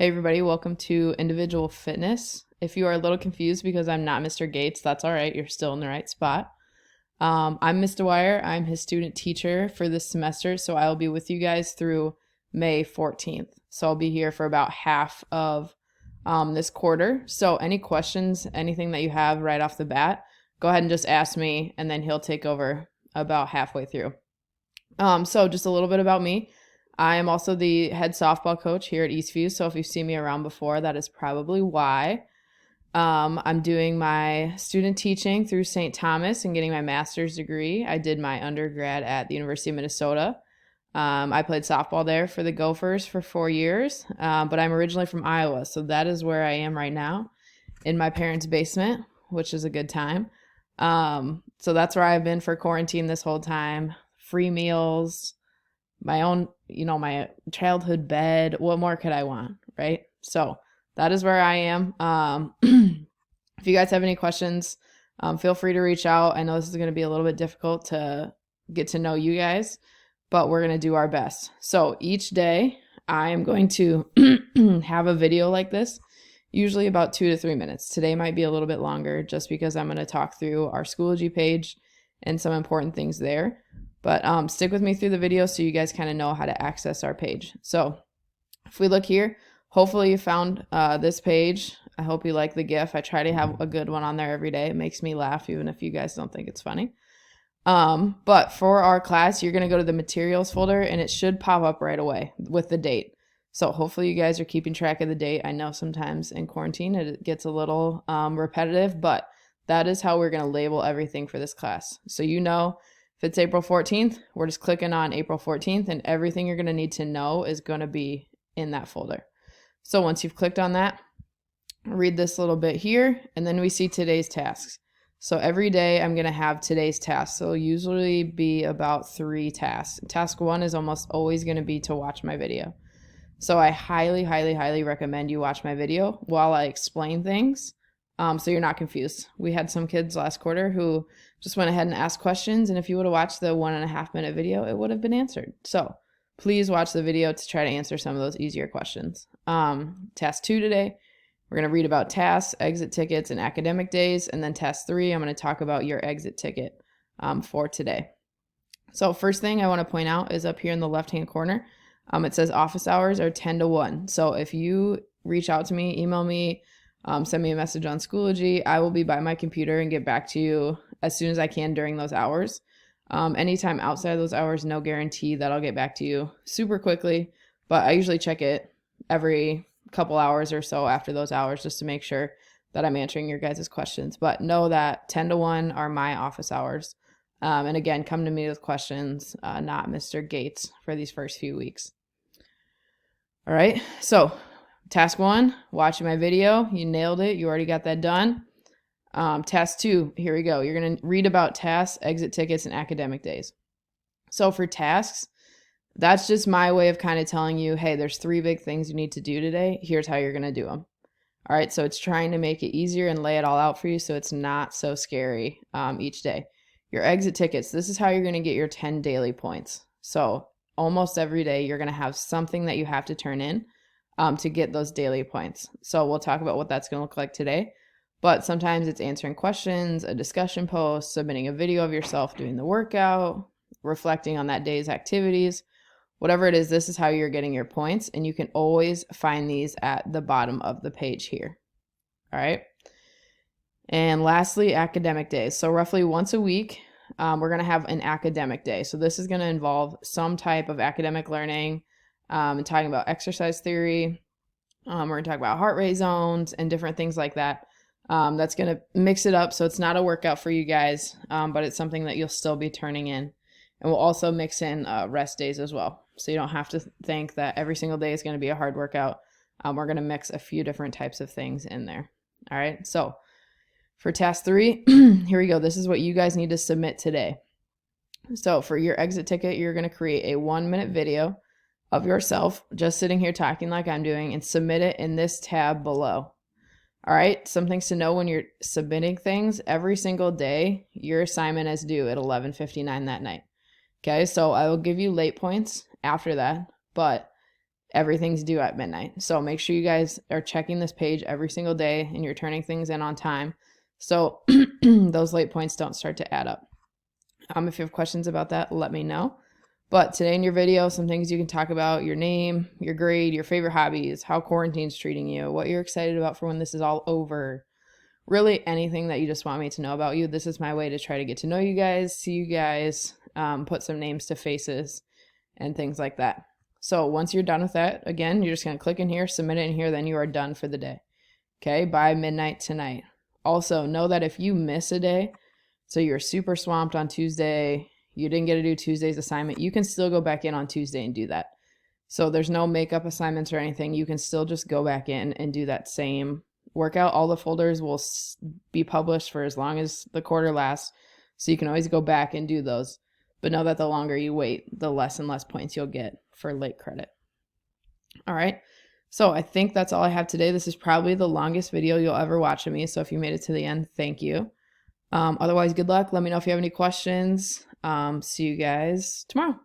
Hey everybody, welcome to Individual Fitness. If you are a little confused because I'm not Mr. Gates, that's all right. You're still in the right spot. I'm Ms. Dwyer. I'm his student teacher for this semester, so I will be with you guys through May 14th. So I'll be here for about half of this quarter. So any questions, anything that you have right off the bat, go ahead and just ask me, and then he'll take over about halfway through. So just a little bit about me. I am also the head softball coach here at Eastview. So if you've seen me around before, that is probably why. I'm doing my student teaching through St. Thomas and getting my master's degree. I did my undergrad at the University of Minnesota. I played softball there for the Gophers for 4 years, but I'm originally from Iowa. So that is where I am right now in my parents' basement, which is a good time. So that's where I've been for quarantine this whole time. Free meals, my own, my childhood bed. What more could I want, right? So that is where I am. If you guys have any questions, feel free to reach out. I know this is going to be a little bit difficult to get to know you guys, but we're going to do our best. So each day I am going to have a video like this, usually about 2 to 3 minutes. Today might be a little bit longer just because I'm going to talk through our Schoology page and some important things there. But stick with me through the video so you guys kind of know how to access our page. So if we look here, hopefully you found this page. I hope you like the GIF. I try to have a good one on there every day. It makes me laugh even if you guys don't think it's funny. But for our class, you're going to go to the materials folder and it should pop up right away with the date. So hopefully you guys are keeping track of the date. I know sometimes in quarantine it gets a little repetitive, but that is how we're going to label everything for this class. So if it's April 14th, we're just clicking on April 14th and everything you're going to need to know is going to be in that folder. So once you've clicked on that, read this little bit here, and then we see today's tasks. So every day I'm going to have today's tasks. So it'll usually be about 3 tasks. Task 1 is almost always going to be to watch my video. So I highly, highly, highly recommend you watch my video while I explain things. So you're not confused. We had some kids last quarter who just went ahead and asked questions, and if you would have watched the 1.5 minute video, it would have been answered. So please watch the video to try to answer some of those easier questions. Task 2 today, we're going to read about tasks, exit tickets, and academic days, and then task 3, I'm going to talk about your exit ticket for today. So first thing I want to point out is up here in the left-hand corner, it says office hours are 10 to 1. So if you reach out to me, email me, send me a message on Schoology, I will be by my computer and get back to you as soon as I can during those hours. Anytime outside of those hours, no guarantee that I'll get back to you super quickly, but I usually check it every couple hours or so after those hours just to make sure that I'm answering your guys' questions. But know that 10 to 1 are my office hours. And again, come to me with questions, not Mr. Gates for these first few weeks. All right, so task 1, watching my video. You nailed it. You already got that done. Task 2, here we go. You're going to read about tasks, exit tickets, and academic days. So for tasks, that's just my way of kind of telling you, hey, there's 3 big things you need to do today. Here's how you're going to do them. All right, so it's trying to make it easier and lay it all out for you so it's not so scary each day. Your exit tickets, this is how you're going to get your 10 daily points. So almost every day you're going to have something that you have to turn in to get those daily points. So we'll talk about what that's going to look like today. But sometimes it's answering questions, a discussion post, submitting a video of yourself doing the workout, reflecting on that day's activities. Whatever it is, this is how you're getting your points. And you can always find these at the bottom of the page here. All right. And lastly, academic days. So roughly once a week, we're going to have an academic day. So this is going to involve some type of academic learning and talking about exercise theory. We're going to talk about heart rate zones and different things like that. That's going to mix it up. So it's not a workout for you guys, but it's something that you'll still be turning in. And we'll also mix in rest days as well. So you don't have to think that every single day is going to be a hard workout. We're going to mix a few different types of things in there. All right. So for task 3, here we go. This is what you guys need to submit today. So for your exit ticket, you're going to create a 1-minute video of yourself just sitting here talking like I'm doing and submit it in this tab below. All right. Some things to know when you're submitting things. Every single day, your assignment is due at 11:59 that night. Okay. So I will give you late points after that, but everything's due at midnight. So make sure you guys are checking this page every single day and you're turning things in on time, so those late points don't start to add up. If you have questions about that, let me know. But today in your video, some things you can talk about: your name, your grade, your favorite hobbies, how quarantine's treating you, what you're excited about for when this is all over. Really anything that you just want me to know about you. This is my way to try to get to know you guys, see you guys, put some names to faces and things like that. So once you're done with that, again, you're just going to click in here, submit it in here, then you are done for the day. Okay, by midnight tonight. Also, know that if you miss a day, so you're super swamped on Tuesday, you didn't get to do Tuesday's assignment, you can still go back in on Tuesday and do that. So there's no makeup assignments or anything. You can still just go back in and do that same workout. All the folders will be published for as long as the quarter lasts, so you can always go back and do those. But know that the longer you wait, the less and less points you'll get for late credit. All right, so I think that's all I have today. This is probably the longest video you'll ever watch of me, so if you made it to the end, thank you. Otherwise, good luck. Let me know if you have any questions. See you guys tomorrow.